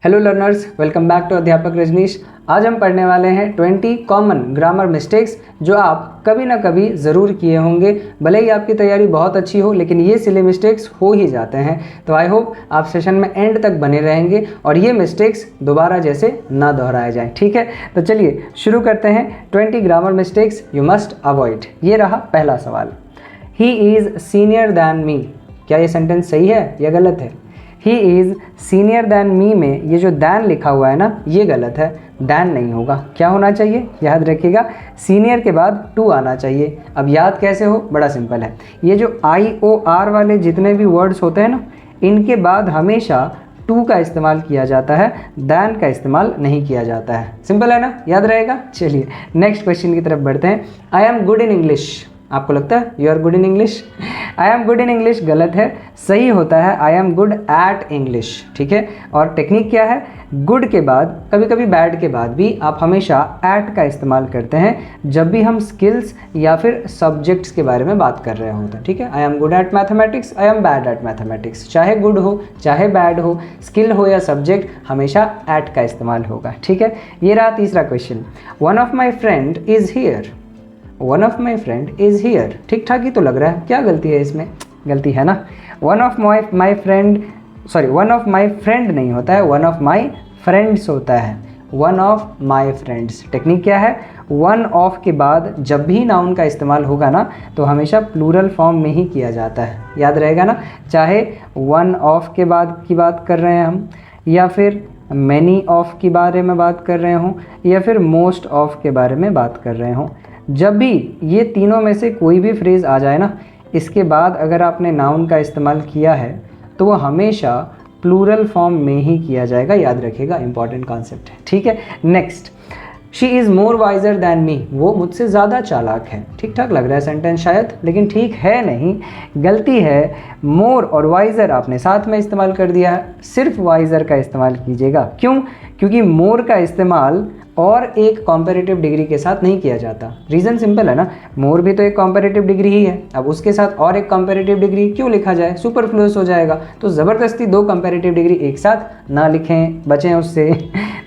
Hello learners, welcome back to Adhyapak Rajneesh. आज हम पढ़ने वाले हैं 20 कॉमन ग्रामर मिस्टेक्स जो आप कभी ना कभी ज़रूर किए होंगे। भले ही आपकी तैयारी बहुत अच्छी हो, लेकिन ये सिली मिस्टेक्स हो ही जाते हैं। तो आई होप आप सेशन में एंड तक बने रहेंगे और ये मिस्टेक्स दोबारा जैसे ना दोहराए जाएं। ठीक है, तो चलिए शुरू करते हैं। 20 grammar mistakes you must avoid. ये रहा पहला सवाल, he is senior than me. क्या ये सेंटेंस सही है या गलत है? He is senior than me में ये जो दैन लिखा हुआ है ना, ये गलत है। दैन नहीं होगा, क्या होना चाहिए? याद रखिएगा, सीनियर के बाद टू आना चाहिए। अब याद कैसे हो? बड़ा सिंपल है। ये जो IOR वाले जितने भी वर्ड्स होते हैं ना, इनके बाद हमेशा टू का इस्तेमाल किया जाता है, दैन का इस्तेमाल नहीं किया जाता है। सिंपल है ना, याद रहेगा। चलिए नेक्स्ट क्वेश्चन की तरफ बढ़ते हैं। I am good in English. आपको लगता है you are good in English? I am good in English गलत है। सही होता है I am good at English. ठीक है, और टेक्निक क्या है? गुड के बाद, कभी कभी बैड के बाद भी आप हमेशा एट का इस्तेमाल करते हैं जब भी हम स्किल्स या फिर सब्जेक्ट्स के बारे में बात कर रहे होते हैं। ठीक है, I am good at mathematics, I am bad at mathematics. चाहे गुड हो चाहे बैड हो, स्किल हो या सब्जेक्ट, हमेशा एट का इस्तेमाल होगा। ठीक है, ये रहा तीसरा question. One of my friend is here. One of my friend is here, ठीक ठाक ही तो लग रहा है। क्या गलती है इसमें? गलती है ना। One of my friend, sorry, one of my friend नहीं होता है, वन ऑफ माई फ्रेंड्स होता है। One of my friends. Technique क्या है? वन ऑफ के बाद जब भी नाउन का इस्तेमाल होगा ना, तो हमेशा प्लूरल फॉर्म में ही किया जाता है। याद रहेगा ना, चाहे वन ऑफ के बाद की बात कर रहे हैं हम, या फिर मैनी ऑफ के बारे में बात कर रहे हों, या फिर मोस्ट ऑफ के बारे में बात कर रहे हों। जब भी ये तीनों में से कोई भी फ्रेज़ आ जाए ना, इसके बाद अगर आपने नाउन का इस्तेमाल किया है तो वो हमेशा प्लूरल फॉर्म में ही किया जाएगा। याद रखिएगा, इंपॉर्टेंट कॉन्सेप्ट है। ठीक है, next, she is more wiser than me. वो मुझसे ज़्यादा चालाक है। ठीक ठाक लग रहा है सेंटेंस शायद, लेकिन ठीक है नहीं, गलती है। मोर और वाइजर आपने साथ में इस्तेमाल कर दिया है। सिर्फ वाइजर का इस्तेमाल कीजिएगा। क्यों? क्योंकि मोर का इस्तेमाल और एक कॉम्पेरेटिव डिग्री के साथ नहीं किया जाता। रीज़न सिंपल है ना, मोर भी तो एक कॉम्पेरेटिव डिग्री ही है। अब उसके साथ और एक कॉम्पेरेटिव डिग्री क्यों लिखा जाए? सुपरफ्लुअस हो जाएगा। तो ज़बरदस्ती दो कॉम्पेरेटिव डिग्री एक साथ ना लिखें, बचें उससे।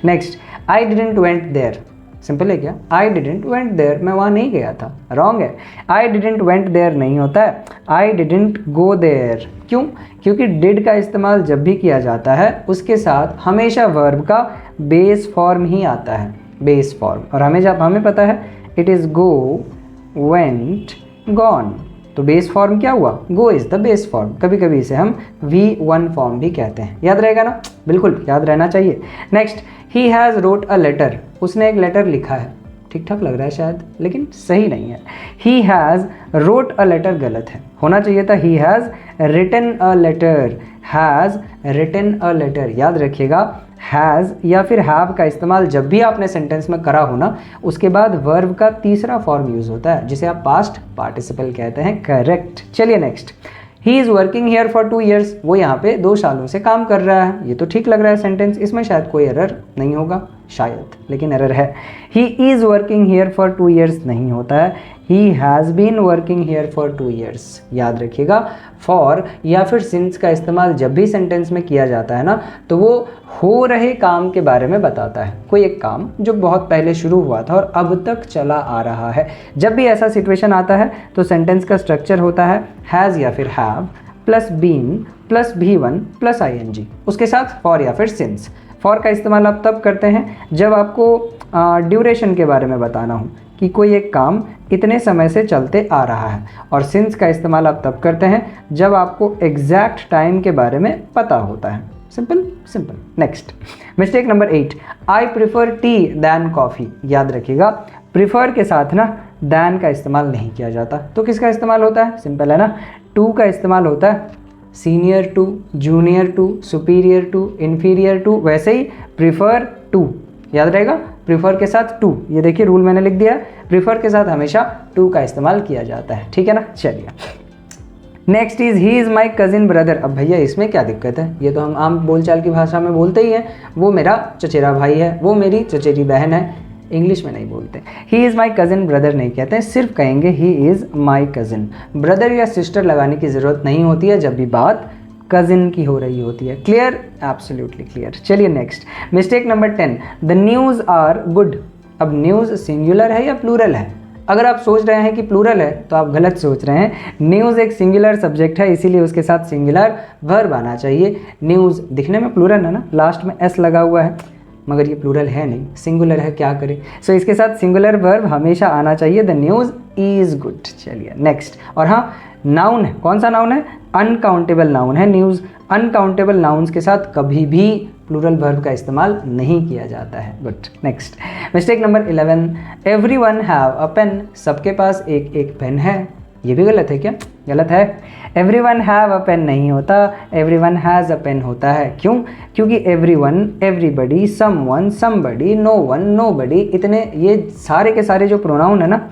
Next, I didn't went there. Simple है क्या? आई डिडंट वेंट देयर, मैं वहाँ नहीं गया था। रॉन्ग है। आई डिडंट वेंट देयर नहीं होता है, आई डिडंट गो देयर। क्यों? क्योंकि डिड का इस्तेमाल जब भी किया जाता है उसके साथ हमेशा वर्ब का बेस फॉर्म ही आता है, बेस फॉर्म। और हमें पता है it is go, went, gone. तो बेस फॉर्म क्या हुआ? गो इज़ द बेस फॉर्म। कभी कभी इसे हम V1 फॉर्म भी कहते हैं। याद रहेगा ना, बिल्कुल याद रहना चाहिए। Next, he has wrote a letter. उसने एक लेटर लिखा है। ठीक ठाक लग रहा है शायद, लेकिन सही नहीं है। He has wrote a letter गलत है, होना चाहिए था he has written a letter. Has written a letter. याद रखिएगा, हैज़ या फिर हैव का इस्तेमाल जब भी आपने सेंटेंस में करा हो ना, उसके बाद वर्ब का तीसरा फॉर्म यूज़ होता है जिसे आप पास्ट पार्टिसिपल कहते हैं। करेक्ट। चलिए next, he is working here for 2 years। वो यहाँ पे 2 सालों से काम कर रहा है। ये तो ठीक लग रहा है सेंटेंस, इसमें शायद कोई एरर नहीं होगा, शायद, लेकिन एरर है। He is working here for 2 years नहीं होता है, he has been working here for 2 years। याद रखिएगा, फॉर या फिर सिंस का इस्तेमाल जब भी सेंटेंस में किया जाता है ना, तो वो हो रहे काम के बारे में बताता है। कोई एक काम जो बहुत पहले शुरू हुआ था और अब तक चला आ रहा है। जब भी ऐसा सिचुएशन आता है तो सेंटेंस का स्ट्रक्चर होता है हैज़ या फिर have plus been plus V1 plus ING, उसके साथ फॉर या फिर सिंस। फॉर का इस्तेमाल आप तब करते हैं जब आपको ड्यूरेशन के बारे में बताना हो कि कोई एक काम इतने समय से चलते आ रहा है, और सिंस का इस्तेमाल आप तब करते हैं जब आपको एग्जैक्ट टाइम के बारे में पता होता है। Simple simple. Next, mistake number 8, I prefer tea than coffee. याद रखिएगा, प्रिफर के साथ ना दैन का इस्तेमाल नहीं किया जाता। तो किसका इस्तेमाल होता है? सिंपल है ना, टू का इस्तेमाल होता है। Senior to, junior to, superior to, inferior to, वैसे ही प्रिफर टू। याद रहेगा, प्रिफर के साथ टू। ये देखिए रूल मैंने लिख दिया, प्रिफर के साथ हमेशा टू का इस्तेमाल किया जाता है। ठीक है ना। चलिए next is he is my cousin brother. अब भैया इसमें क्या दिक्कत है? ये तो हम आम बोलचाल की भाषा में बोलते ही हैं। वो मेरा चचेरा भाई है, वो मेरी चचेरी बहन है। इंग्लिश में नहीं बोलते। He is my cousin brother नहीं कहते हैं, सिर्फ कहेंगे he is my cousin. Brother या सिस्टर लगाने की ज़रूरत नहीं होती है जब भी बात कजिन की हो रही होती है। क्लियर? Absolutely clear. चलिए next, mistake number 10, the news are good. अब न्यूज़ सिंगुलर है या प्लूरल है? अगर आप सोच रहे हैं कि प्लूरल है तो आप गलत सोच रहे हैं। न्यूज़ एक सिंगुलर सब्जेक्ट है, इसीलिए उसके साथ सिंगुलर वर्ब आना चाहिए। न्यूज़ दिखने में प्लूरल है ना, लास्ट में एस लगा हुआ है, मगर ये प्लूरल है नहीं, सिंगुलर है, क्या करें। सो इसके साथ सिंगुलर वर्ब हमेशा आना चाहिए, द न्यूज़ इज़ गुड। चलिए नेक्स्ट, और हाँ नाउन है, कौन सा नाउन है? अनकाउंटेबल नाउन है न्यूज़। अनकाउंटेबल नाउन्स के साथ कभी भी प्लूरल वर्ब का इस्तेमाल नहीं किया जाता है। Good. Next, mistake number 11, everyone have a pen. सबके पास एक एक पेन है। ये भी गलत है क्या? गलत है। एवरीवन हैव अ पेन नहीं होता, एवरीवन हैज़ अ पेन होता है। क्यों? क्योंकि everyone, everybody, someone, somebody, no one, nobody, इतने ये सारे के सारे जो प्रोनाउन है ना,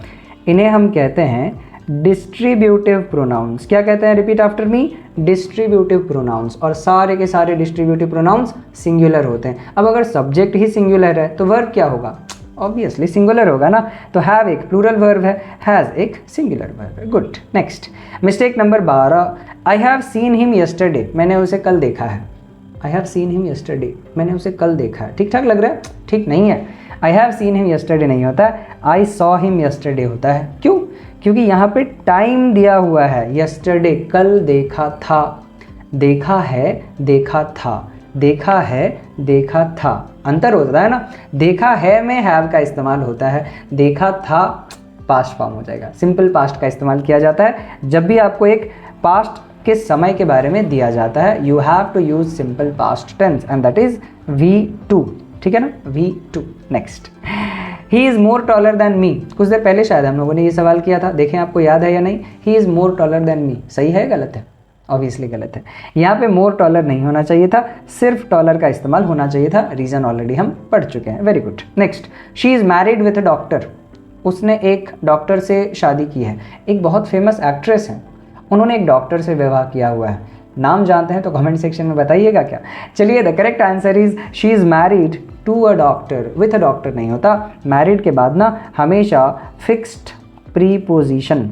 इन्हें हम कहते हैं डिस्ट्रीब्यूटिव प्रोनाउंस। क्या कहते हैं? Repeat after me, distributive pronounce. और सारे के सारे डिस्ट्रीब्यूटिव प्रोनाउंस सिंगुलर होते हैं। अब अगर सब्जेक्ट ही सिंगुलर है तो वर्ब क्या होगा? ऑब्वियसली सिंगुलर होगा ना। तो हैव एक प्लूरल वर्ब है, हैज़ एक सिंगुलर वर्ब है। Good. Next, mistake number 12, I have seen him yesterday. मैंने उसे कल देखा है। I have seen him yesterday, मैंने उसे कल देखा है। ठीक ठाक लग रहा है? ठीक नहीं है। I have seen him yesterday नहीं होता है, आई सॉ हिम यस्टरडे होता है। क्यों? क्योंकि यहाँ पे टाइम दिया हुआ है। यस्टरडे कल देखा था, देखा है देखा था, देखा है देखा था, अंतर होता है ना। देखा है में हैव का इस्तेमाल होता है, देखा था पास्ट फॉर्म हो जाएगा। सिंपल पास्ट का इस्तेमाल किया जाता है जब भी आपको एक पास्ट के समय के बारे में दिया जाता है। You have to use simple past tense and that is V2। ठीक है ना, V2। Next, he is more taller than me. कुछ देर पहले शायद हम लोगों ने ये सवाल किया था, देखें आपको याद है या नहीं। ही इज़ मोर टॉलर देन मी, सही है गलत है? ऑब्वियसली गलत है। यहाँ पे मोर टॉलर नहीं होना चाहिए था, सिर्फ टॉलर का इस्तेमाल होना चाहिए था। रीज़न ऑलरेडी हम पढ़ चुके हैं। Very good. Next, she is married with a doctor. उसने एक डॉक्टर से शादी की है। एक बहुत फेमस एक्ट्रेस है, उन्होंने एक डॉक्टर से विवाह किया हुआ है। नाम जानते हैं तो कमेंट सेक्शन में बताइएगा क्या। चलिए, the correct answer is she is married to a doctor. With a doctor नहीं होता। मैरिड के बाद ना हमेशा फिक्स्ड प्रीपोजिशन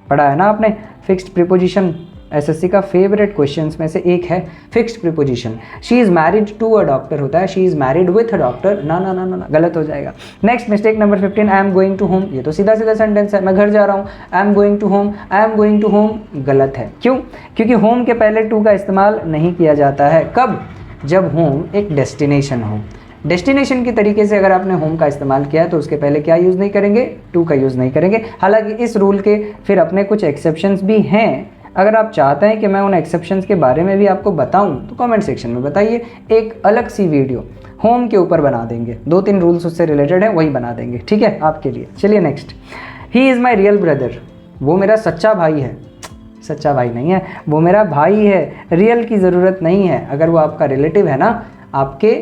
पढ़ा है ना आपने। फिक्स्ड प्रीपोजिशन एसएससी का फेवरेट क्वेश्चंस में से एक है, fixed preposition. She is married to a doctor होता है, she is married with a doctor. ना ना ना ना, गलत हो जाएगा। Next, mistake number 15, I am going to home. ये तो सीधा सीधा सेंटेंस है, मैं घर जा रहा हूँ। I am going to home, I am going to home गलत है। क्यों? क्योंकि होम के पहले टू का इस्तेमाल नहीं किया जाता है। कब? जब होम एक डेस्टिनेशन हो। डेस्टिनेशन की तरीके से अगर आपने होम का इस्तेमाल किया है तो उसके पहले क्या यूज़ नहीं करेंगे? टू का यूज़ नहीं करेंगे। हालांकि इस रूल के फिर अपने कुछ एक्सेप्शंस भी हैं। अगर आप चाहते हैं कि मैं उन एक्सेप्शंस के बारे में भी आपको बताऊं तो कमेंट सेक्शन में बताइए, एक अलग सी वीडियो होम के ऊपर बना देंगे। 2-3 रूल्स उससे रिलेटेड है, वही बना देंगे। ठीक है आपके लिए। चलिए next, he is my real brother. वो मेरा सच्चा भाई है। सच्चा भाई नहीं है, वो मेरा भाई है। रियल की ज़रूरत नहीं है। अगर वो आपका रिलेटिव है ना, आपके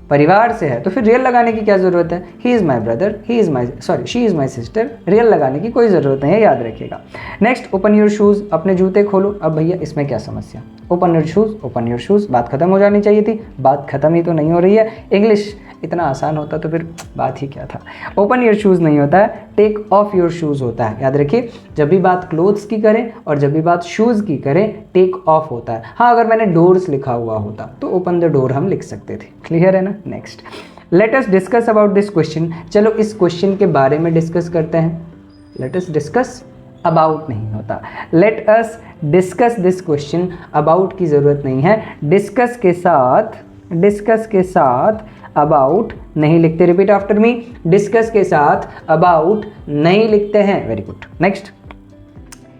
परिवार से है, तो फिर रियल लगाने की क्या ज़रूरत है? He is my brother, he is my she is my sister. Real लगाने की कोई ज़रूरत नहीं है, याद रखिएगा। Next, open your shoes. अपने जूते खोलो। अब भैया इसमें क्या समस्या? Open your shoes, open your shoes, बात खत्म हो जानी चाहिए थी। बात खत्म ही तो नहीं हो रही है। इंग्लिश इतना आसान होता तो फिर बात ही क्या था। ओपन योर शूज़ नहीं होता है, टेक ऑफ योर शूज़ होता है। याद रखिए, जब भी बात क्लोथ्स की करें और जब भी बात शूज़ की करें, टेक ऑफ होता है। हाँ, अगर मैंने डोर्स लिखा हुआ होता तो ओपन द डोर हम लिख सकते थे। क्लियर है ना। Next, let us discuss about this question. चलो इस क्वेश्चन के बारे में डिस्कस करते हैं। लेट अस डिस्कस, अबाउट नहीं होता। Let us discuss this question, about की ज़रूरत नहीं है। डिस्कस के साथ अबाउट नहीं लिखते। रिपीट आफ्टर मी, डिस्कस के साथ अबाउट नहीं लिखते हैं। Very good. Next,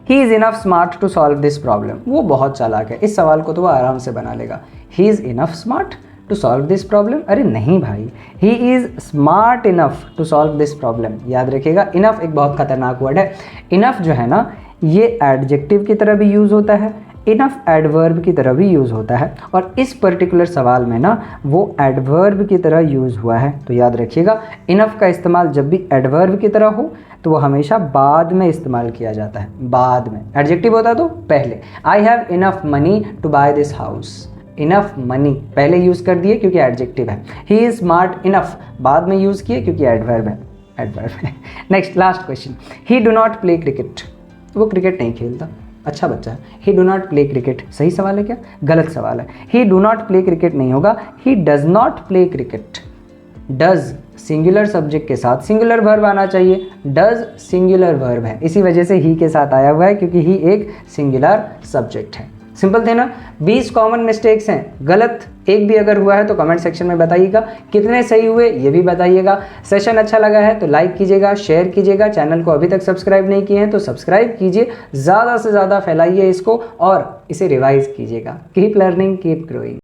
he is enough smart to solve this problem. वो बहुत चालाक है, इस सवाल को तो वो आराम से बना लेगा। He is enough smart to solve this problem. अरे नहीं भाई, he is smart enough to solve this problem. याद रखिएगा, इनफ एक बहुत खतरनाक वर्ड है। इनफ जो है ना, ये एडजेक्टिव की तरह भी यूज़ होता है, इनफ एडवर्ब की तरह भी यूज़ होता है। और इस पर्टिकुलर सवाल में ना वो एडवर्ब की तरह यूज़ हुआ है। तो याद रखिएगा, इनफ का इस्तेमाल जब भी एडवर्ब की तरह हो तो वो हमेशा बाद में इस्तेमाल किया जाता है। बाद में एडजेक्टिव होता तो पहले। I have enough money to buy this house. Enough money पहले यूज़ कर दिए क्योंकि एडजेक्टिव है। ही इज़ स्मार्ट इनफ बाद में यूज़ किए क्योंकि एडवर्ब है। Next, last question, he do not play cricket. वो क्रिकेट नहीं खेलता। अच्छा बच्चा है। ही डू नॉट प्ले क्रिकेट, सही सवाल है क्या? गलत सवाल है। ही डू नॉट प्ले क्रिकेट नहीं होगा, he does not play cricket. Does singular subject के साथ सिंगुलर वर्ब आना चाहिए, डज सिंगुलर वर्ब है, इसी वजह से ही के साथ आया हुआ है, क्योंकि ही एक सिंगुलर सब्जेक्ट है। सिंपल थे ना? 20 कॉमन मिस्टेक्स हैं, गलत एक भी अगर हुआ है तो कमेंट सेक्शन में बताइएगा, कितने सही हुए ये भी बताइएगा। सेशन अच्छा लगा है तो लाइक कीजिएगा, शेयर कीजिएगा, चैनल को अभी तक सब्सक्राइब नहीं किए हैं तो सब्सक्राइब कीजिए, ज़्यादा से ज़्यादा फैलाइए इसको और इसे रिवाइज कीजिएगा। Keep learning, keep growing.